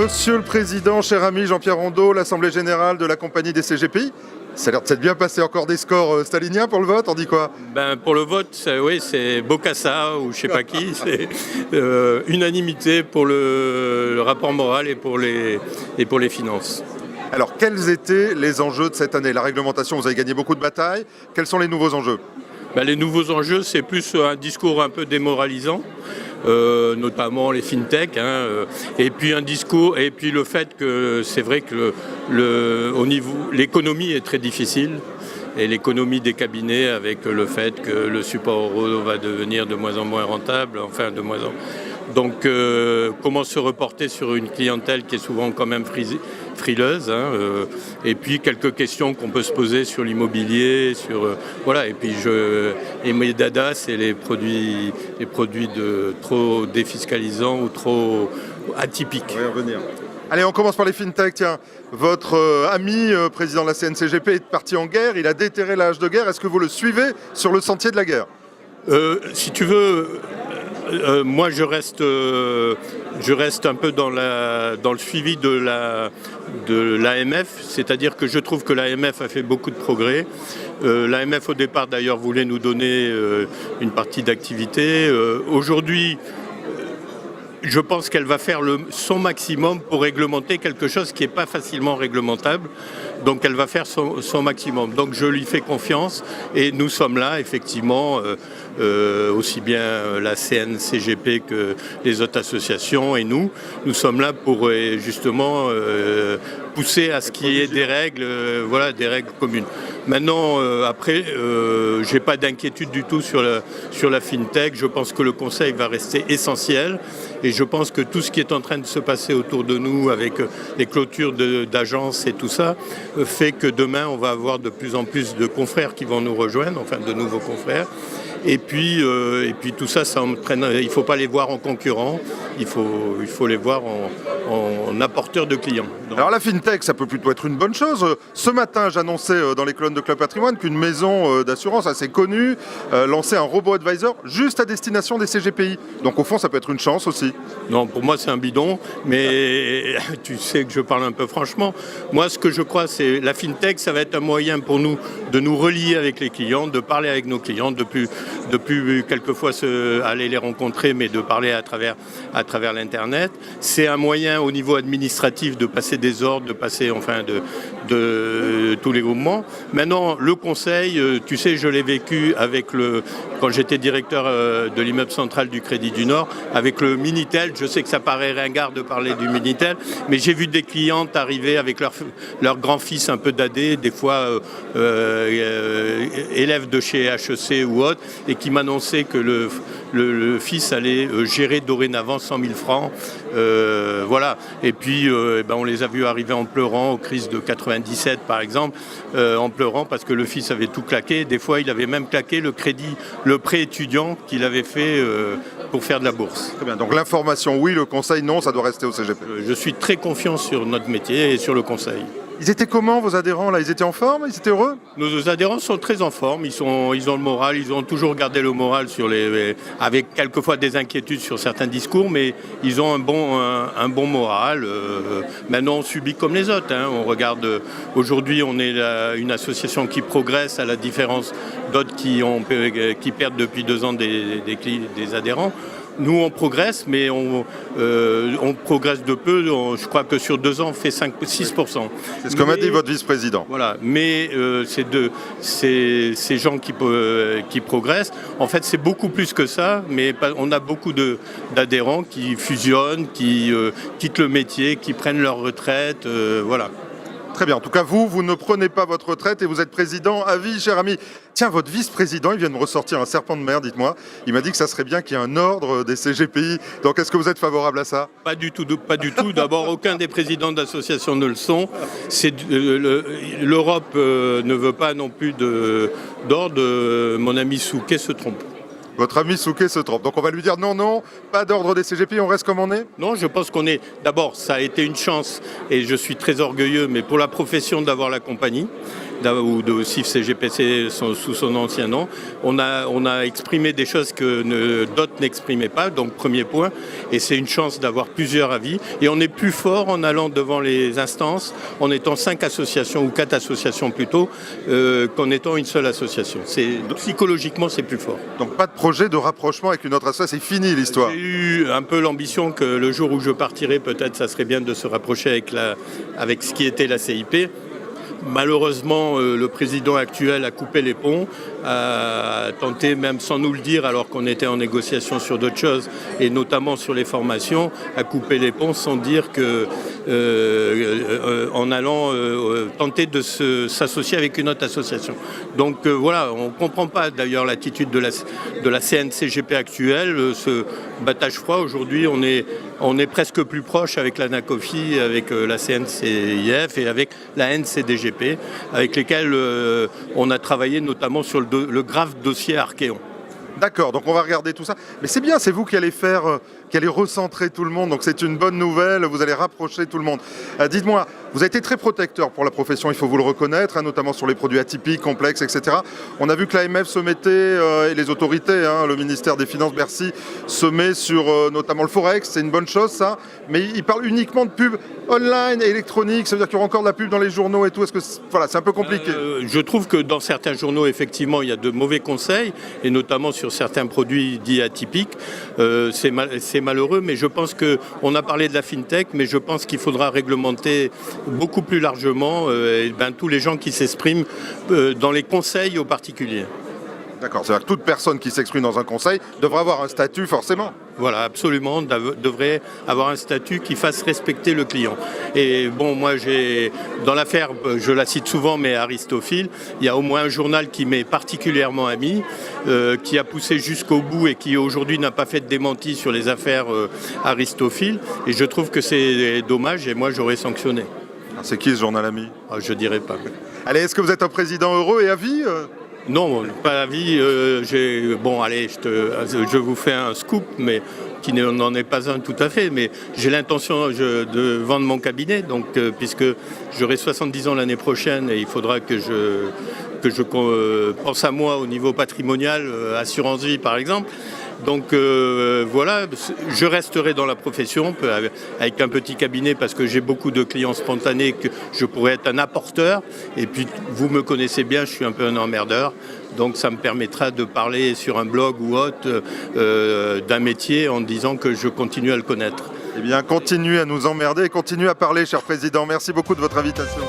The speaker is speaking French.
Monsieur le Président, cher ami Jean-Pierre Rondeau, l'Assemblée Générale de la Compagnie des CGPI, ça a l'air de s'être bien passé, encore des scores staliniens pour le vote, on dit quoi? Pour le vote, c'est Bokassa ou je sais pas qui, c'est unanimité pour le rapport moral et pour les finances. Alors, quels étaient les enjeux de cette année? La réglementation, vous avez gagné beaucoup de batailles. Quels sont les nouveaux enjeux? Les nouveaux enjeux, c'est plus un discours un peu démoralisant, notamment les fintech, et puis un discours, et puis le fait que c'est vrai que au niveau, l'économie est très difficile. Et l'économie des cabinets, avec le fait que le support euro va devenir de moins en moins rentable, Donc, comment se reporter sur une clientèle qui est souvent quand même frileuse, et puis quelques questions qu'on peut se poser sur l'immobilier, et puis mes dadas, c'est les produits trop défiscalisants ou trop atypiques. On va y revenir. Allez, on commence par les fintech. Tiens, votre ami, président de la CNCGP, est parti en guerre. Il a déterré la hache de guerre. Est-ce que vous le suivez sur le sentier de la guerre? Si tu veux, moi je reste un peu dans le suivi de l'AMF, c'est-à-dire que je trouve que l'AMF a fait beaucoup de progrès. L'AMF au départ d'ailleurs voulait nous donner une partie d'activité. Aujourd'hui, je pense qu'elle va faire son maximum pour réglementer quelque chose qui n'est pas facilement réglementable. Donc elle va faire son maximum. Donc je lui fais confiance et nous sommes là, effectivement, aussi bien la CNCGP que les autres associations et nous sommes là pour justement pousser à ce qu'il y ait des règles, des règles communes. Maintenant, après, j'ai pas d'inquiétude du tout sur la fintech. Je pense que le conseil va rester essentiel. Et je pense que tout ce qui est en train de se passer autour de nous avec les clôtures d'agences et tout ça fait que demain on va avoir de plus en plus de confrères qui vont nous rejoindre, enfin de nouveaux confrères. Et puis tout ça, il ne faut pas les voir en concurrents, il faut les voir en apporteurs de clients. Donc, alors la fintech, ça peut plutôt être une bonne chose. Ce matin, j'annonçais dans les colonnes de Club Patrimoine qu'une maison d'assurance assez connue lançait un robot advisor juste à destination des CGPI. Donc au fond, ça peut être une chance aussi. Non, pour moi c'est un bidon, mais tu sais que je parle un peu franchement. Moi, ce que je crois, c'est la fintech, ça va être un moyen pour nous de nous relier avec les clients, de parler avec nos clients, de plus quelquefois aller les rencontrer, mais de parler à travers l'Internet. C'est un moyen au niveau administratif de passer des ordres, de passer de tous les mouvements. Maintenant, le conseil, tu sais, je l'ai vécu quand j'étais directeur de l'immeuble central du Crédit du Nord, avec le Minitel. Je sais que ça paraît ringard de parler du Minitel, mais j'ai vu des clientes arriver avec leur grand-fils un peu dadé, des fois élèves de chez HEC ou autre, et qui m'annonçait que le fils allait gérer dorénavant 100 000 francs. Et puis on les a vus arriver en pleurant aux crises de 97 par exemple, en pleurant parce que le fils avait tout claqué. Des fois il avait même claqué le prêt étudiant qu'il avait fait pour faire de la bourse. Très bien, donc l'information oui, le conseil non, ça doit rester au CGP. Je suis très confiant sur notre métier et sur le conseil. Ils étaient comment vos adhérents là? Ils étaient en forme? Ils étaient heureux? Nos adhérents sont très en forme, ils ont le moral, ils ont toujours gardé le moral avec quelquefois des inquiétudes sur certains discours, mais ils ont un bon moral. Maintenant on subit comme les autres. On regarde, aujourd'hui on est une association qui progresse à la différence d'autres qui perdent depuis 2 ans des adhérents. Nous, on progresse, mais on progresse de peu. Je crois que sur 2 ans, on fait 5-6%. C'est ce que m'a dit votre vice-président. Voilà, mais ces gens qui progressent, en fait, c'est beaucoup plus que ça, mais on a beaucoup d'adhérents qui fusionnent, qui quittent le métier, qui prennent leur retraite, voilà. Très bien. En tout cas, vous ne prenez pas votre retraite et vous êtes président à vie, cher ami. Tiens, votre vice-président, il vient de me ressortir un serpent de mer, dites-moi. Il m'a dit que ça serait bien qu'il y ait un ordre des CGPI. Donc, est-ce que vous êtes favorable à ça? Pas du tout. D'abord, aucun des présidents d'associations ne le sont. L'Europe ne veut pas non plus d'ordre. Mon ami Souquet se trompe. Votre ami Souquet se trompe. Donc on va lui dire non, pas d'ordre des CGPI, on reste comme on est? Non, je pense qu'on est... D'abord, ça a été une chance et je suis très orgueilleux, mais pour la profession d'avoir la compagnie. ou de CIF CGPC sous son ancien nom. On a exprimé des choses que d'autres n'exprimaient pas, donc premier point, et c'est une chance d'avoir plusieurs avis. Et on est plus fort en allant devant les instances, en étant 5 associations ou 4 associations plutôt, qu'en étant une seule association. Psychologiquement, c'est plus fort. Donc pas de projet de rapprochement avec une autre association, c'est fini l'histoire. J'ai eu un peu l'ambition que le jour où je partirai, peut-être ça serait bien de se rapprocher avec ce qui était la CIP. Malheureusement, le président actuel a coupé les ponts, a tenté, même sans nous le dire, alors qu'on était en négociation sur d'autres choses, et notamment sur les formations, a coupé les ponts sans dire que, en allant tenter de s'associer avec une autre association. Donc voilà, on ne comprend pas d'ailleurs l'attitude de la CNCGP actuelle, ce battage froid. Aujourd'hui, on est presque plus proche avec la NACOFI, avec la CNCIF et avec la NCDGP, avec lesquels on a travaillé notamment sur le grave dossier Archéon. D'accord, donc on va regarder tout ça. Mais c'est bien, c'est vous qui allez qui allez recentrer tout le monde, donc c'est une bonne nouvelle, vous allez rapprocher tout le monde. Dites-moi, vous avez été très protecteur pour la profession, il faut vous le reconnaître, hein, notamment sur les produits atypiques, complexes, etc. On a vu que l'AMF se mettait, et les autorités, hein, le ministère des Finances, Bercy, se met sur notamment le Forex, c'est une bonne chose ça, mais il parle uniquement de pub online et électronique, ça veut dire qu'il y aura encore de la pub dans les journaux et tout, est-ce que voilà, c'est un peu compliqué? Je trouve que dans certains journaux, effectivement, il y a de mauvais conseils, et notamment sur certains produits dits atypiques. C'est malheureux, mais je pense qu'on a parlé de la FinTech, mais je pense qu'il faudra réglementer beaucoup plus largement tous les gens qui s'expriment dans les conseils aux particuliers. D'accord, c'est-à-dire que toute personne qui s'exprime dans un conseil devra avoir un statut forcément. Voilà, absolument, devrait avoir un statut qui fasse respecter le client. Et bon, moi, dans l'affaire, je la cite souvent, mais Aristophil, il y a au moins un journal qui m'est particulièrement ami, qui a poussé jusqu'au bout et qui aujourd'hui n'a pas fait de démenti sur les affaires Aristophil. Et je trouve que c'est dommage et moi, j'aurais sanctionné. C'est qui ce journal ami? Je dirais pas. Allez, est-ce que vous êtes un président heureux et à vie? Non, pas à vie. Bon, allez, je vous fais un scoop, mais qui n'en est pas un tout à fait. Mais j'ai l'intention de vendre mon cabinet, donc puisque j'aurai 70 ans l'année prochaine, et il faudra que je pense à moi au niveau patrimonial, assurance vie par exemple. Donc voilà, je resterai dans la profession avec un petit cabinet parce que j'ai beaucoup de clients spontanés, que je pourrais être un apporteur. Et puis vous me connaissez bien, je suis un peu un emmerdeur. Donc ça me permettra de parler sur un blog ou autre d'un métier en disant que je continue à le connaître. Eh bien, continuez à nous emmerder et continuez à parler, cher président. Merci beaucoup de votre invitation.